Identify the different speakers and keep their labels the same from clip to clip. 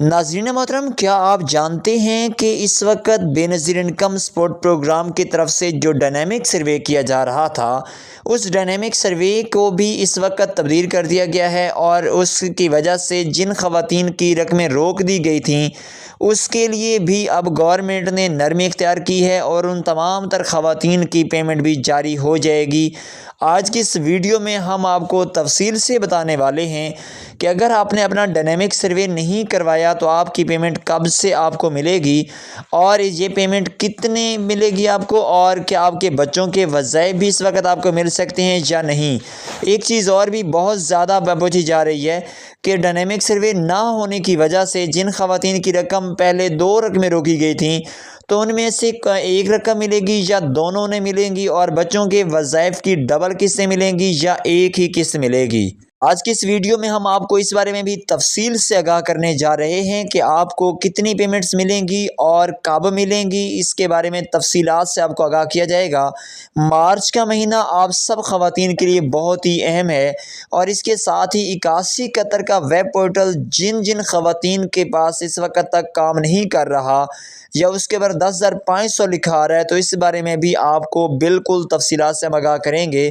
Speaker 1: नाज़रीन मोहतरम, क्या आप जानते हैं कि इस वक्त बेनज़ीर इनकम सपोर्ट प्रोग्राम की तरफ से जो डायनेमिक सर्वे किया जा रहा था, उस डायनेमिक सर्वे को भी इस वक्त तब्दील कर दिया गया है और उसकी वजह से जिन ख़वातीन की रकमें रोक दी गई थीं, उसके लिए भी अब गवर्नमेंट ने नरमी इख्तियार की है और उन तमाम तर ख़वातीन की पेमेंट भी जारी हो जाएगी। आज की इस वीडियो में हम आपको तफसील से बताने वाले हैं कि अगर आपने अपना डायनेमिक सर्वे नहीं करवाया तो आपकी पेमेंट कब से आपको मिलेगी और ये पेमेंट कितने मिलेगी आपको, और क्या आपके बच्चों के वज़ाइफ भी इस वक्त आपको मिल सकते हैं या नहीं। एक चीज़ और भी बहुत ज़्यादा पूछी जा रही है कि डायनेमिक सर्वे ना होने की वजह से जिन ख़वातीन की रकम पहले 2 रकमें रोकी गई थी, तो उनमें से एक रकम मिलेगी या दोनों ने मिलेंगी, और बच्चों के वज़ाइफ की डबल किस्तें मिलेंगी या एक ही किस्त मिलेगी। आज की इस वीडियो में हम आपको इस बारे में भी तफसील से आगाह करने जा रहे हैं कि आपको कितनी पेमेंट्स मिलेंगी और कब मिलेंगी। इसके बारे में तफसीलात से आपको आगाह किया जाएगा। मार्च का महीना आप सब ख़वातीन के लिए बहुत ही अहम है और इसके साथ ही 81 कतर का वेब पोर्टल जिन जिन ख़वातीन के पास इस वक्त तक काम नहीं कर रहा या उसके ऊपर 10,500 लिखा आ रहा है, तो इस बारे में भी आपको बिल्कुल तफसीलात से हम आगाह करेंगे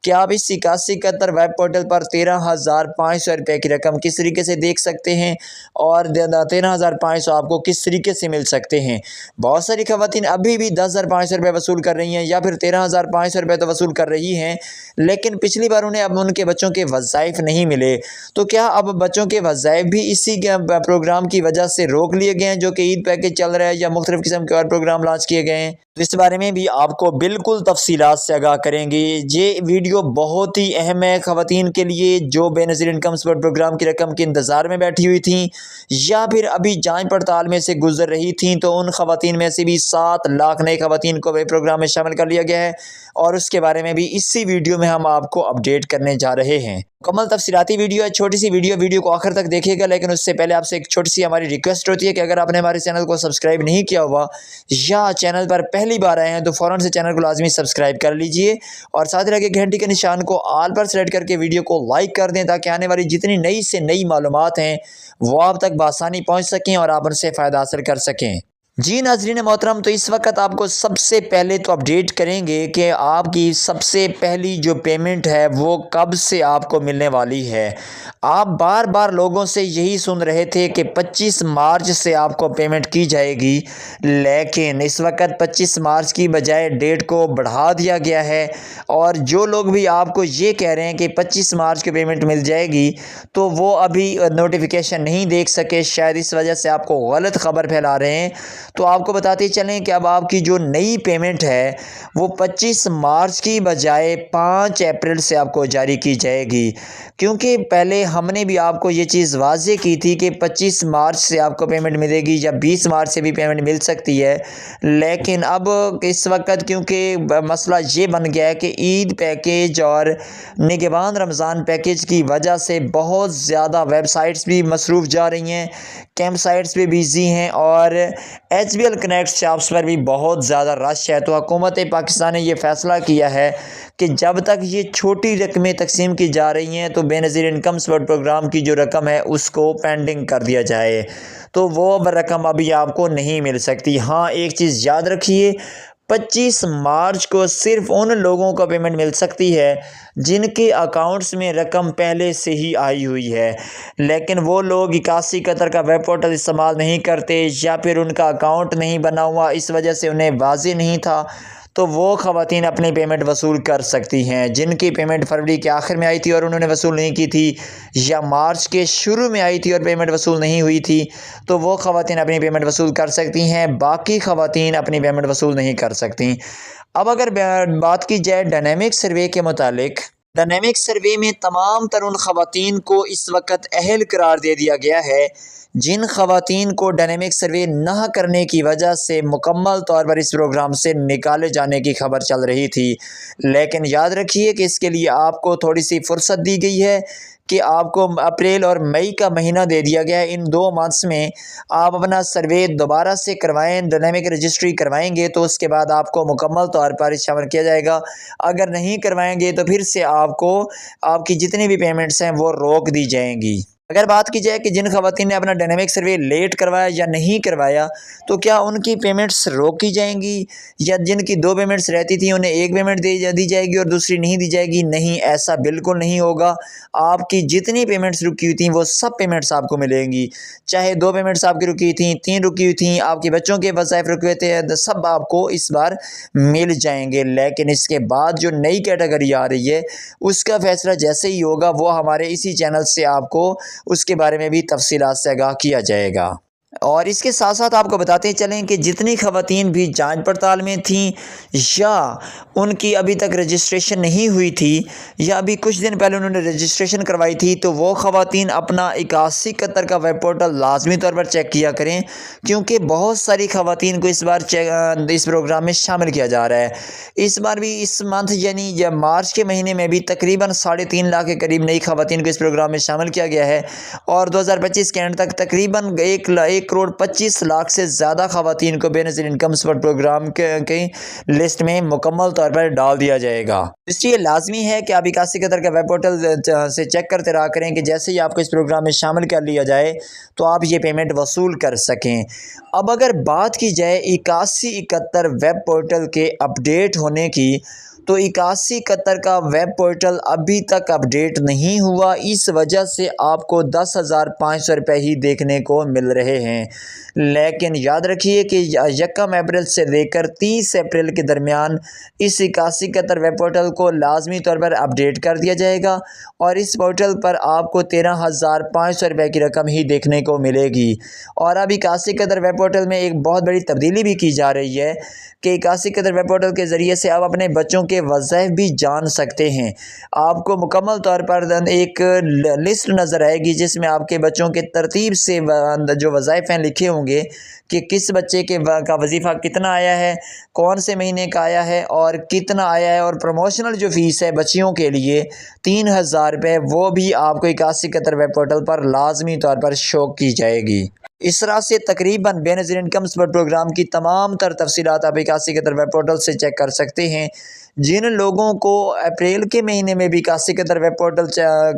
Speaker 1: कि आप इस 81 कतर वेब पोर्टल पर 13,500 रुपये की रकम किस तरीके से देख सकते हैं और 13,500 आपको किस तरीके से मिल सकते हैं। बहुत सारी ख़वातीन अभी भी 10,500 रुपये वसूल कर रही हैं या फिर 13,500 रुपये तो वसूल कर रही हैं, लेकिन पिछली बार उन्हें अब उनके बच्चों के वज़ाइफ नहीं मिले। तो क्या अब बच्चों के वज़ाइफ भी इसी प्रोग्राम की वजह से रोक लिए गए हैं, जो कि ईद पैकेज चल रहा है या मुख्तलिफ़ किस्म के और प्रोग्राम लॉन्च किए गए हैं? तो इस बारे में भी आपको बिल्कुल तफसीलात से आगाह करेंगे। ये वीडियो बहुत ही अहम है ख़वातीन के लिए जो बेनज़ीर इनकम सपोर्ट प्रोग्राम की रकम के इंतज़ार में बैठी हुई थी या फिर अभी जांच पड़ताल में से गुजर रही थी। तो उन ख़वातीन में से भी 7 लाख नई ख़वातीन को प्रोग्राम में शामिल कर लिया गया है और उसके बारे में भी इसी वीडियो में हम आपको अपडेट करने जा रहे हैं। मुकम्मल तफसीलाती वीडियो है, छोटी सी वीडियो को आखिर तक देखिएगा, लेकिन उससे पहले आपसे एक छोटी सी हमारी रिक्वेस्ट होती है कि अगर आपने हमारे चैनल को सब्सक्राइब नहीं किया हुआ या चैनल पर पहली बार आए हैं तो फ़ौरन से चैनल को लाजमी सब्सक्राइब कर लीजिए और साथ ही लगे घंटी के निशान को ऑल पर सेलेक्ट करके वीडियो को लाइक कर दें, ताकि आने वाली जितनी नई से नई मालूमात हैं वो आप तक बआसानी पहुँच सकें और आप उनसे फ़ायदा हासिल कर सकें। जी नाज़रीन मोहतरम, तो इस वक्त आपको सबसे पहले तो अपडेट करेंगे कि आपकी सबसे पहली जो पेमेंट है वो कब से आपको मिलने वाली है। आप बार बार लोगों से यही सुन रहे थे कि 25 मार्च से आपको पेमेंट की जाएगी, लेकिन इस वक्त 25 मार्च की बजाय डेट को बढ़ा दिया गया है और जो लोग भी आपको ये कह रहे हैं कि 25 मार्च की पेमेंट मिल जाएगी, तो वो अभी नोटिफिकेशन नहीं देख सके, शायद इस वजह से आपको गलत खबर फैला रहे हैं। तो आपको बताते चलें कि अब आपकी जो नई पेमेंट है वो 25 मार्च की बजाय 5 अप्रैल से आपको जारी की जाएगी, क्योंकि पहले हमने भी आपको ये चीज़ वाज़ेह की थी कि 25 मार्च से आपको पेमेंट मिलेगी या 20 मार्च से भी पेमेंट मिल सकती है। लेकिन अब इस वक्त क्योंकि मसला ये बन गया है कि ईद पैकेज और निगहबान रमज़ान पैकेज की वजह से बहुत ज़्यादा वेबसाइट्स भी मसरूफ़ जा रही हैं, कैंप साइट्स भी बिज़ी हैं और HBL कनेक्ट शॉप्स पर भी बहुत ज़्यादा रश है। तो हुकूमत पाकिस्तान ने यह फ़ैसला किया है कि जब तक ये छोटी रकमें तकसीम की जा रही हैं तो बेनज़ीर इनकम सपोर्ट प्रोग्राम की जो रकम है उसको पेंडिंग कर दिया जाए, तो वो रकम अभी आपको नहीं मिल सकती। हाँ, एक चीज़ याद रखिए, 25 मार्च को सिर्फ उन लोगों को पेमेंट मिल सकती है जिनके अकाउंट्स में रकम पहले से ही आई हुई है, लेकिन वो लोग 81 कतर का वेब पोर्टल इस्तेमाल नहीं करते या फिर उनका अकाउंट नहीं बना हुआ, इस वजह से उन्हें वाज़ेह नहीं था, तो वो ख़वातीन अपनी पेमेंट वसूल कर सकती हैं। जिनकी पेमेंट फरवरी के आखिर में आई थी और उन्होंने वसूल नहीं की थी या मार्च के शुरू में आई थी और पेमेंट वसूल नहीं हुई थी, तो वो ख़वातीन अपनी पेमेंट वसूल कर सकती हैं, बाकी ख़वातीन अपनी पेमेंट वसूल नहीं कर सकती। अब अगर बात की जाए डायनेमिक सर्वे के मुतालिक, डायनेमिक सर्वे में तमाम तर उन ख़वातीन को इस वक्त अहल करार दे दिया गया है जिन ख़वातीन को डायनेमिक सर्वे ना करने की वजह से मुकम्मल तौर पर इस प्रोग्राम से निकाले जाने की खबर चल रही थी। लेकिन याद रखिए कि इसके लिए आपको थोड़ी सी फुर्सत दी गई है कि आपको अप्रैल और मई का महीना दे दिया गया है। इन 2 मंथ्स में आप अपना सर्वे दोबारा से करवाएं, डायनेमिक रजिस्ट्री करवाएंगे तो उसके बाद आपको मुकम्मल तौर पर शामिल किया जाएगा। अगर नहीं करवाएंगे तो फिर से आपको आपकी जितनी भी पेमेंट्स हैं वो रोक दी जाएंगी। अगर बात की जाए कि जिन ख़वातीन ने अपना डायनेमिक सर्वे लेट करवाया या नहीं करवाया, तो क्या उनकी पेमेंट्स रोकी जाएंगी, या जिनकी 2 पेमेंट्स रहती थी उन्हें 1 पेमेंट दी जाएगी और दूसरी नहीं दी जाएगी? नहीं, ऐसा बिल्कुल नहीं होगा। आपकी जितनी पेमेंट्स रुकी हुई थी वो सब पेमेंट्स आपको मिलेंगी। चाहे 2 पेमेंट्स आपकी रुकी थी, 3 रुकी हुई थी, आपके बच्चों के वज़ाइफ रुके हुए थे, तो सब आपको इस बार मिल जाएंगे। लेकिन इसके बाद जो नई कैटेगरी आ रही है, उसका फ़ैसला जैसे ही होगा वो हमारे इसी चैनल से आपको उसके बारे में भी तफसीलात से आगाह किया जाएगा। और इसके साथ साथ आपको बताते चलें कि जितनी ख़वातीन भी जांच पड़ताल में थीं, या उनकी अभी तक रजिस्ट्रेशन नहीं हुई थी, या अभी कुछ दिन पहले उन्होंने रजिस्ट्रेशन करवाई थी, तो वो ख़वातीन अपना 8171 का वेब पोर्टल लाजमी तौर पर चेक किया करें, क्योंकि बहुत सारी ख़वातीन को इस बार इस प्रोग्राम में शामिल किया जा रहा है। इस बार भी इस मंथ यानी मार्च के महीने में भी तकरीबन 3.5 लाख के करीब नई ख़वातीन को इस प्रोग्राम में शामिल किया गया है, और 2025 के एंड तक तकरीबन 1,25,00,000 से ज़्यादा ख़वातीन को बेनज़ीर इनकम सपोर्ट प्रोग्राम के लिस्ट में मुकम्मल तौर पर डाल दिया जाएगा। इसलिए लाजमी है कि आप 8171 का वेब पोर्टल से चेक करते रहा करें कि जैसे ही आपको इस प्रोग्राम में शामिल कर लिया जाए तो आप ये पेमेंट वसूल कर सकें। अब अगर बात की जाए 8171 वेब पोर्टल के अपडेट होने की, तो 8171 का वेब पोर्टल अभी तक अपडेट नहीं हुआ। इस वजह से आपको 10,500 रुपये ही देखने को मिल रहे हैं। लेकिन याद रखिए कि 1 अप्रैल से लेकर 30 अप्रैल के दरमियान इस 8171 वेब पोर्टल को लाजमी तौर पर अपडेट कर दिया जाएगा, और इस पोर्टल पर आपको 13,500 रुपये की रकम ही देखने को मिलेगी। और अब 8171 वेब पोर्टल में एक बहुत बड़ी तब्दीली भी की जा रही है कि 8171 वेब पोर्टल के ज़रिए से आप अपने बच्चों के वज़ाइफ भी जान सकते हैं। आपको मुकम्मल तौर पर एक लिस्ट नज़र आएगी जिसमें आपके बच्चों के तरतीब से जो वज़ाइफ हैं लिखे होंगे कि किस बच्चे का वजीफ़ा कितना आया है, कौन से महीने का आया है और कितना आया है, और प्रमोशनल जो फ़ीस है बच्चियों के लिए 3,000 रुपये, वो भी आपको 8171 वेब पोर्टल पर लाजमी तौर पर शो की जाएगी। इस तरह से तकरीबन बेनज़ीर इनकम सपोर्ट प्रोग्राम की तमाम तर तफसीलात आप 8171 वेब पोर्टल से चेक कर सकते हैं। जिन लोगों को अप्रैल के महीने में भी 8171 वेब पोर्टल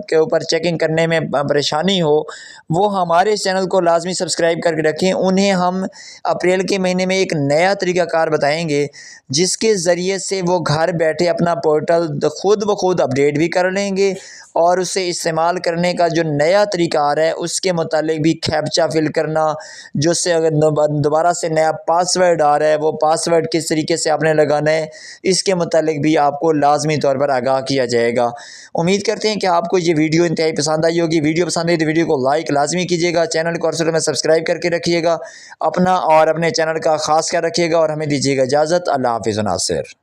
Speaker 1: के ऊपर चेकिंग करने में परेशानी हो, वो हमारे चैनल को लाजमी सब्सक्राइब करके रखें। उन्हें हम अप्रैल के महीने में एक नया तरीक़ाकार बताएंगे जिसके ज़रिए से वो घर बैठे अपना पोर्टल खुद ब खुद अपडेट भी कर लेंगे, और उसे इस्तेमाल करने का जो नया तरीका आ रहा है उसके मुतालिक भी कैप्चा फिल करना, जो से अगर दोबारा से नया पासवर्ड आ रहा है वो पासवर्ड किस तरीके से आपने लगाना है, इसके मुतालिक भी आपको लाजमी तौर पर आगाह किया जाएगा। उम्मीद करते हैं कि आपको ये वीडियो इंतहाई पसंद आई होगी। वीडियो पसंद आई तो वीडियो को लाइक लाजमी कीजिएगा, चैनल को और में सब्सक्राइब करके रखिएगा, अपना और अपने चैनल का खास ख्याल रखिएगा, और हमें दीजिएगा इजाज़त। अल्लाह हाफ़िज़ नासिर।